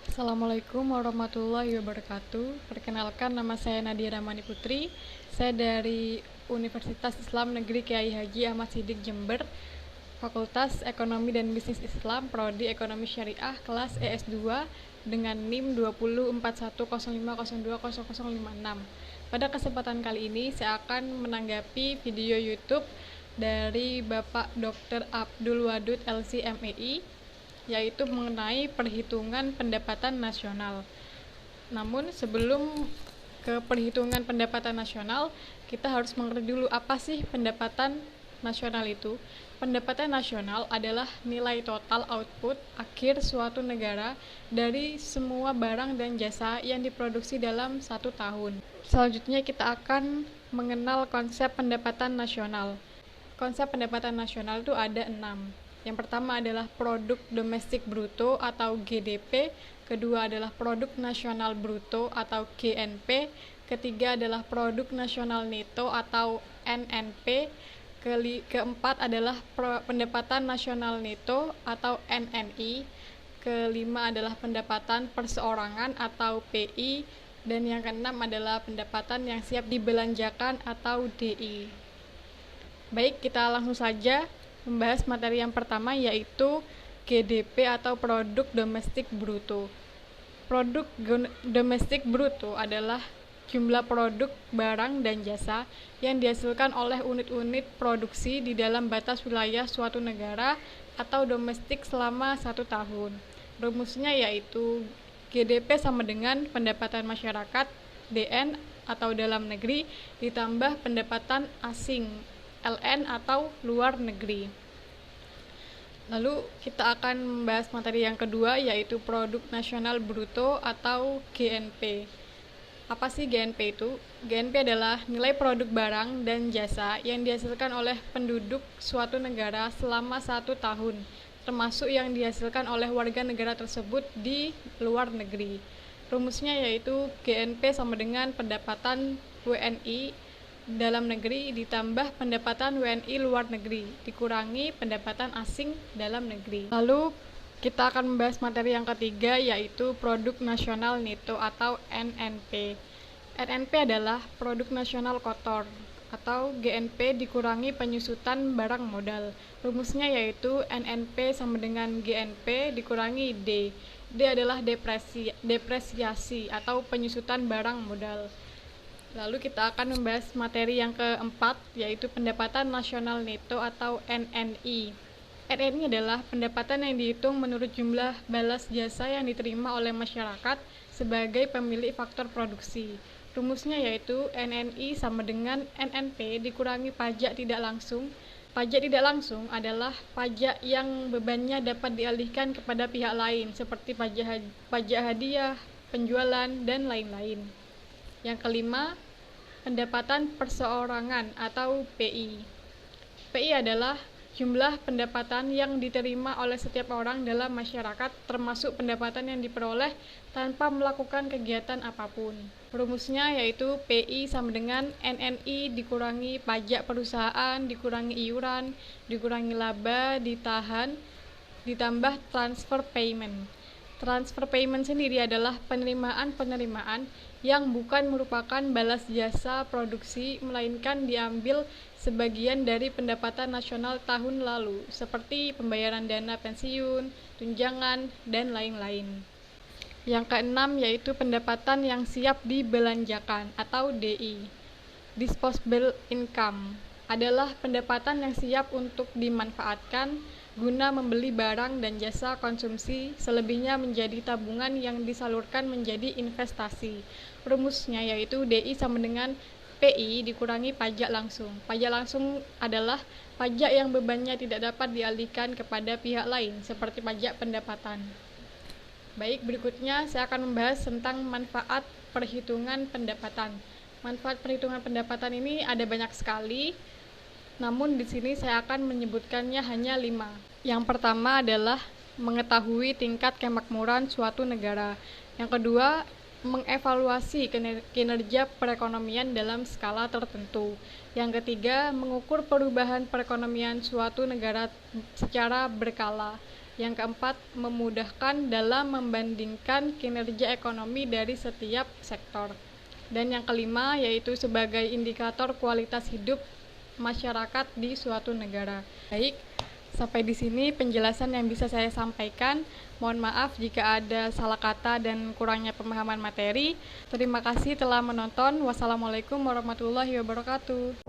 Assalamualaikum warahmatullahi wabarakatuh. Perkenalkan, nama saya Nadia Ramani Putri. Saya dari Universitas Islam Negeri Kiai Haji Ahmad Siddiq Jember, Fakultas Ekonomi dan Bisnis Islam, Prodi Ekonomi Syariah, kelas ES2 dengan NIM 204105020056. Pada kesempatan kali ini saya akan menanggapi video YouTube dari Bapak Dr. Abdul Wadud LC.MEI, yaitu mengenai perhitungan pendapatan nasional. Namun sebelum ke perhitungan pendapatan nasional, kita harus mengerti dulu apa sih pendapatan nasional itu. Pendapatan nasional adalah nilai total output akhir suatu negara dari semua barang dan jasa yang diproduksi dalam satu tahun. Selanjutnya kita akan mengenal konsep pendapatan nasional. Konsep pendapatan nasional itu ada 6. Yang pertama adalah produk domestik bruto atau GDP, kedua adalah produk nasional bruto atau GNP, ketiga adalah produk nasional neto atau NNP, keempat adalah pendapatan nasional neto atau NNI, kelima adalah pendapatan perseorangan atau PI, dan yang keenam adalah pendapatan yang siap dibelanjakan atau DI. Baik, kita langsung saja membahas materi yang pertama, yaitu GDP atau produk domestik bruto. Produk domestik bruto adalah jumlah produk, barang, dan jasa yang dihasilkan oleh unit-unit produksi di dalam batas wilayah suatu negara atau domestik selama 1 tahun. Rumusnya yaitu GDP sama dengan pendapatan masyarakat DN atau dalam negeri ditambah pendapatan asing LN atau luar negeri. Lalu kita akan membahas materi yang kedua, yaitu produk nasional bruto atau GNP. Apa sih GNP itu? GNP adalah nilai produk barang dan jasa yang dihasilkan oleh penduduk suatu negara selama 1 tahun, termasuk yang dihasilkan oleh warga negara tersebut di luar negeri. Rumusnya yaitu GNP sama dengan pendapatan WNI dalam negeri ditambah pendapatan WNI luar negeri dikurangi pendapatan asing dalam negeri. Lalu kita akan membahas materi yang ketiga, yaitu produk nasional neto atau NNP. NNP adalah produk nasional kotor atau GNP dikurangi penyusutan barang modal. Rumusnya yaitu NNP sama dengan GNP dikurangi D. D adalah depresiasi atau penyusutan barang modal. Lalu kita akan membahas materi yang keempat, yaitu pendapatan nasional neto atau NNI. NNI adalah pendapatan yang dihitung menurut jumlah balas jasa yang diterima oleh masyarakat sebagai pemilik faktor produksi. Rumusnya yaitu NNI sama dengan NNP dikurangi pajak tidak langsung. Pajak tidak langsung adalah pajak yang bebannya dapat dialihkan kepada pihak lain, seperti pajak hadiah, penjualan, dan lain-lain. Yang kelima, pendapatan perseorangan atau PI. PI adalah jumlah pendapatan yang diterima oleh setiap orang dalam masyarakat, termasuk pendapatan yang diperoleh tanpa melakukan kegiatan apapun. Rumusnya yaitu PI sama dengan NNI dikurangi pajak perusahaan, dikurangi iuran, dikurangi laba, ditahan, ditambah transfer payment. Transfer payment sendiri adalah penerimaan yang bukan merupakan balas jasa produksi, melainkan diambil sebagian dari pendapatan nasional tahun lalu, seperti pembayaran dana pensiun, tunjangan, dan lain-lain. Yang keenam yaitu pendapatan yang siap dibelanjakan atau DI. Disposable income adalah pendapatan yang siap untuk dimanfaatkan guna membeli barang dan jasa konsumsi, selebihnya menjadi tabungan yang disalurkan menjadi investasi. Rumusnya yaitu DI sama dengan PI dikurangi pajak langsung. Pajak langsung adalah pajak yang bebannya tidak dapat dialihkan kepada pihak lain, seperti pajak pendapatan. Baik, berikutnya saya akan membahas tentang manfaat perhitungan pendapatan. Manfaat perhitungan pendapatan ini ada banyak sekali, namun di sini saya akan menyebutkannya hanya 5. Yang pertama adalah mengetahui tingkat kemakmuran suatu negara. Yang kedua, mengevaluasi kinerja perekonomian dalam skala tertentu. Yang ketiga, mengukur perubahan perekonomian suatu negara secara berkala. Yang keempat, memudahkan dalam membandingkan kinerja ekonomi dari setiap sektor. Dan yang kelima, yaitu sebagai indikator kualitas hidup masyarakat di suatu negara. Baik, sampai di sini penjelasan yang bisa saya sampaikan. Mohon maaf jika ada salah kata dan kurangnya pemahaman materi. Terima kasih telah menonton. Wassalamualaikum warahmatullahi wabarakatuh.